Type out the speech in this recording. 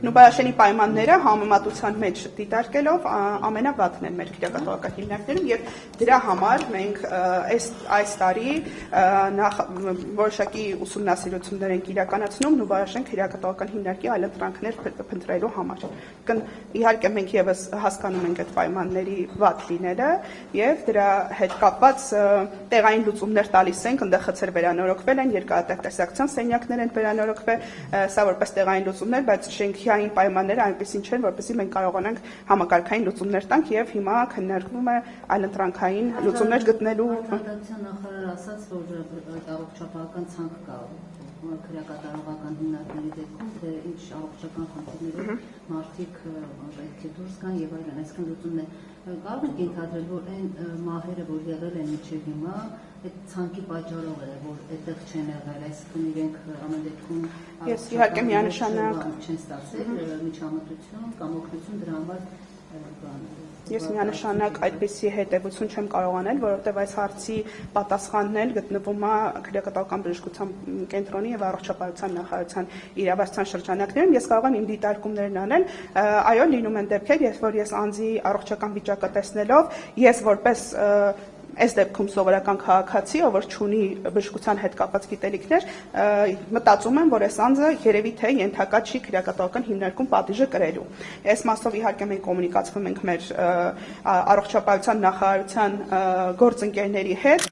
Նուբարաշենի պայմանները համեմատության մեջ դիտարկելով ամենավատն են մեր քրեակատվական հիմնարկներում եւ դրա համար մենք այս տարի որոշակի ուսումնասիրություններ ենք իրականացնում Նուբարաշեն քրեակատվական հիմնարկի այլընտրանքներ փնտրելու համար։ Իհարկե մենք եւս հասկանում ենք այդ պայմանների վատ լինելը եւ դրա հետ կապված տեղային լուծումներ տալիս ենք, այնտեղ խցեր վերանորոգվել են, երկարատեսակցության սենյակներ են վերանորոգվել, սա որպես տեղային լուծումներ, բայց շենքային պայմանները այնպեսին չեն, որպեսզի մենք կարողանանք համակարգային լուծումներ տանք եւ հիմա քննարկվում է այլընտրանքային լուծումներ գտնելու։ Նախարարը ասաց, որ առողջապահական ցանկ կա քրեակատարողական հիմնարկների դեպքում, թե ինչ առողջական խնդիրներով մարդիկ պետք է դուրս գան եւ այլն, այսինքն լուծումներ կարող ենք ենթադրել, որ այն մահերը, որ եղել են մինչև հիմա, այդ ցանկի պատճառով է, որ այդտեղ չեն եղել, այսինքն իրենք ամեն դեպքում Ես իհարկե միանշանակ չեն ստացել միջամտություն կամ օգնություն դրա համար Ես միանշանակ այդպիսի հետևություն չեմ կարող անել, որովհետև այս հարցի պատասխանն էլ գտնվում է քրեակատվական բժշկության կենտրոնի եւ առողջապահության նախարարության իրավասության շրջանակներում։ Ես կարող եմ իմ դիտարկումներն անել, այո, լինում են դեպքեր, երբ որ ես անձի առողջական վիճակը տեսնելով, ես որպես այս դեպքում սովորական քաղաքացի, ով որ չունի բժշկության հետ կապված գիտելիքներ, մտածում եմ, որ այս անձը երևի թե ենթակա չի քրեակատվական հիմնարկում պատիժը կրելու։ Այս մասով իհարկե մենք կոմունիկացվում ենք մեր առողջապահության նախարարության գործընկերների հետ։